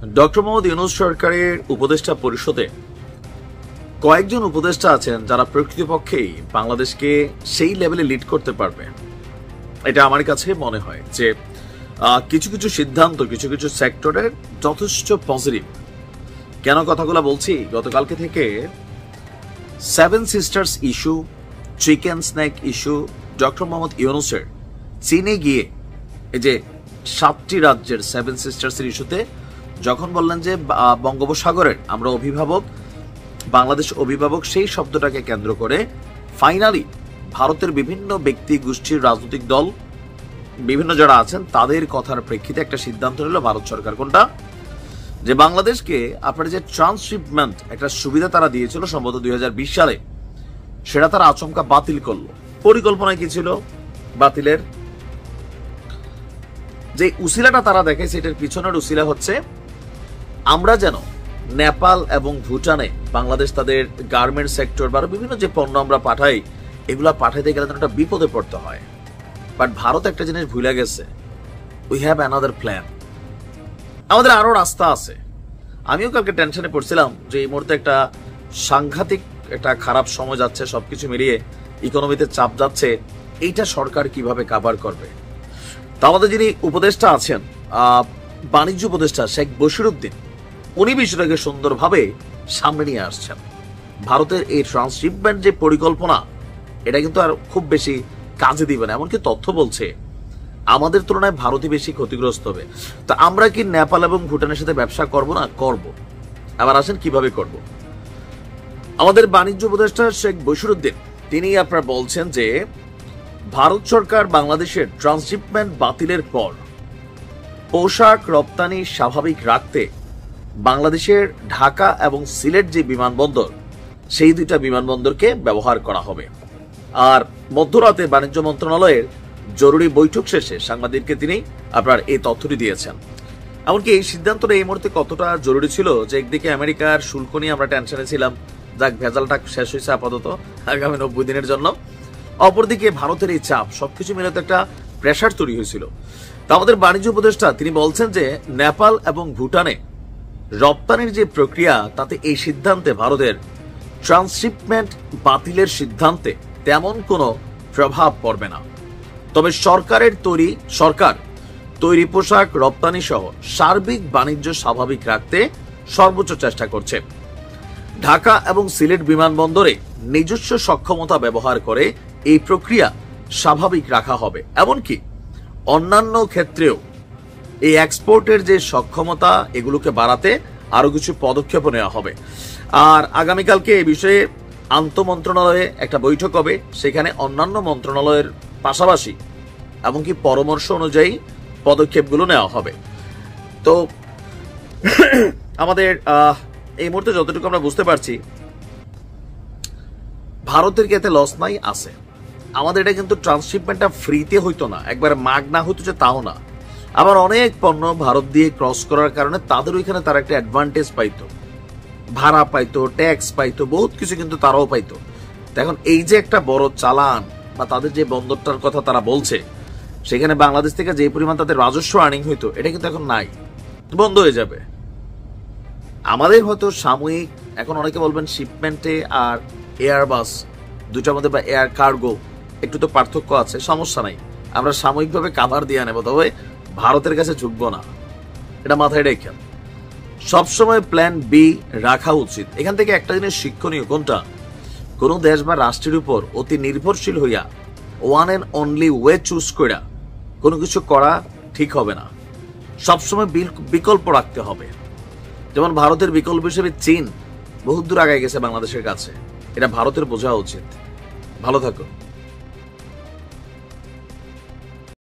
Doctor Mohammad Yunus সরকারের উপদেষ্টা পরিষদে কয়েকজন উপদেষ্টা আছেন যারা প্রকৃতপক্ষেই বাংলাদেশকে সেই লেভেলে লিড করতে পারবে। এটা আমার কাছে মনে হয় যে কিছু কিছু সিদ্ধান্ত কিছু কিছু সেক্টরের যথেষ্ট পজিটিভ। কেন কথাগুলো বলছি, গতকালকে থেকে 7 sisters issue, chicken neck issue, doctor Mohammad ইউনূসের চীনে গিয়ে এই যে 7টি রাজ্যের 7 সিস্টার্সের ইস্যুতে যখন বললেন যে বঙ্গোপসাগরের আমরা অভিভাবক, বাংলাদেশ অভিভাবক, সেই শব্দটাকে কেন্দ্র করে ফাইনালি ভারতের বিভিন্ন ব্যক্তি গোষ্ঠীর রাজনৈতিক দল বিভিন্ন যারা আছেন তাদের কথার প্রেক্ষিতে একটা সিদ্ধান্ত নিল ভারত সরকার, কোনটা যে বাংলাদেশকে আপনার যে ট্রান্সশিপমেন্ট একটা সুবিধা তারা দিয়েছিল সম্ভবত 2020 সালে, সেটা তারা আচমকা বাতিল করলো। পরিকল্পনা কি ছিল বাতিলের? যে উসিলাটা তারা দেখে সেটার পিছনের উসিলা হচ্ছে আমরা যেন নেপাল এবং ভুটানে বাংলাদেশ তাদের গার্মেন্ট সেক্টর বা বিভিন্ন যে পণ্য আমরা পাঠাই এগুলা পাঠাইতে গেলে যেন একটা বিপদে পড়তে হয়। বাট ভারত একটা জিনিস ভুলে গেছে, উই হ্যাভ অ্যানাদার প্ল্যান, আমাদের আরো রাস্তা আছে। আমিও কালকে টেনশনে পড়ছিলাম যে এই মুহূর্তে একটা সাংঘাতিক একটা খারাপ সময় যাচ্ছে, সবকিছু মিলিয়ে ইকোনমিতে চাপ যাচ্ছে, এইটা সরকার কিভাবে কাভার করবে। তা আমাদের যিনি উপদেষ্টা আছেন বাণিজ্য উপদেষ্টা শেখ বশিরউদ্দিন, উনি বিষয়টাকে সুন্দরভাবে সামনে নিয়ে আসছেন। ভারতের এই ট্রান্সশিপমেন্ট যে পরিকল্পনা এটা কিন্তু আর খুব বেশি কাজে দিবে না, এমনকি তথ্য বলছে আমাদের তুলনায় ভারতই বেশি ক্ষতিগ্রস্ত হবে। তো আমরা কি নেপাল এবং ভুটানের সাথে ব্যবসা করব না? করব। আবার আসেন কিভাবে করব। আমাদের বাণিজ্য উপদেষ্টা শেখ বশিরউদ্দিন তিনি আপনারা বলছেন যে ভারত সরকার বাংলাদেশের ট্রান্সশিপমেন্ট বাতিলের পর পোশাক রপ্তানি স্বাভাবিক রাখতে বাংলাদেশের ঢাকা এবং সিলেট যে বিমানবন্দর সেই দুইটা বিমানবন্দরকে ব্যবহার করা হবে। আর মধ্যরাতে বাণিজ্য মন্ত্রণালয়ের জরুরি বৈঠক শেষে সাংবাদিককে তিনি আপনার এই তথ্যটি দিয়েছেন। এমনকি এই সিদ্ধান্তটা এই মুহূর্তে কতটা জরুরি ছিল যে একদিকে আমেরিকার শুল্ক নিয়ে আমরা টেনশনে ছিলাম, যাক ভেজালটা শেষ হয়েছে আপাতত আগামী 90 দিনের জন্য, অপরদিকে ভারতের এই চাপ সবকিছু মিলে একটা প্রেসার তৈরি হয়েছিল। তা আমাদের বাণিজ্য উপদেষ্টা তিনি বলছেন যে নেপাল এবং ভুটানে রপ্তানির যে প্রক্রিয়া তাতে এই সিদ্ধান্তে ভারতের ট্রান্সশিপমেন্ট বাতিলের সিদ্ধান্তে তেমন কোনো প্রভাব পড়বে না। তবে সরকার তৈরি পোশাক রপ্তানি সহ সার্বিক বাণিজ্য স্বাভাবিক রাখতে সর্বোচ্চ চেষ্টা করছে। ঢাকা এবং সিলেট বিমানবন্দরে নিজস্ব সক্ষমতা ব্যবহার করে এই প্রক্রিয়া স্বাভাবিক রাখা হবে। এমনকি অন্যান্য ক্ষেত্রেও এই এক্সপোর্টের যে সক্ষমতা এগুলোকে বাড়াতে আরো কিছু পদক্ষেপ নেওয়া হবে। আর আগামীকালকে এই বিষয়ে আন্তঃমন্ত্রণালয়ে একটা বৈঠক হবে, সেখানে অন্যান্য মন্ত্রণালয়ের পাশাপাশি এমনকি পরামর্শ অনুযায়ী পদক্ষেপগুলো নেওয়া হবে। তো আমাদের এই মুহূর্তে যতটুকু আমরা বুঝতে পারছি ভারতের কি এতে লস নাই? আছে। আমাদের এটা কিন্তু ট্রান্সশিপমেন্টটা ফ্রিতে হইতো না, একবার মাগনা হইতো যে তাও না। আবার অনেক পণ্য ভারত দিয়ে ক্রস করার কারণে তাদের ওইখানে তারা একটা অ্যাডভান্টেজ পাইতো, ভাড়া পাইতো, ট্যাক্স পাইতো, বহুত কিছু কিন্তু তারাও পাইতো। এখন এই যে একটা বড় চালান বা তাদের যে বন্দরটার কথা তারা বলছে সেখানে বাংলাদেশ থেকে যে পরিমাণ তাদের রাজস্ব আর্নিং হইতো এটা কিন্তু এখন নাই, বন্ধ হয়ে যাবে। আমাদের হয়তো সাময়িক এখন অনেকে বলবেন শিপমেন্টে আর এয়ারবাস দুইটার মধ্যে বা এয়ার কার্গো একটু তো পার্থক্য আছে, সমস্যা নাই, আমরা সাময়িকভাবে কাভার দিয়ে নেব, তবে ভারতের কাছে ঝুঁকবো না, এটা মাথায় রেখেন। সবসময় প্ল্যান বি রাখা উচিত। এখান থেকে একটা জিনিস শিক্ষণীয়, কোনটা? কোন দেশ বা রাষ্ট্রের উপর অতি নির্ভরশীল হইয়া one and only way choose করা কোনো কিছু করা ঠিক হবে না। সবসময় বিকল্প রাখতে হবে। যেমন ভারতের বিকল্প হিসেবে চীন বহুত দূর আগায় গেছে বাংলাদেশের কাছে, এটা ভারতের বোঝা উচিত। ভালো থাকো।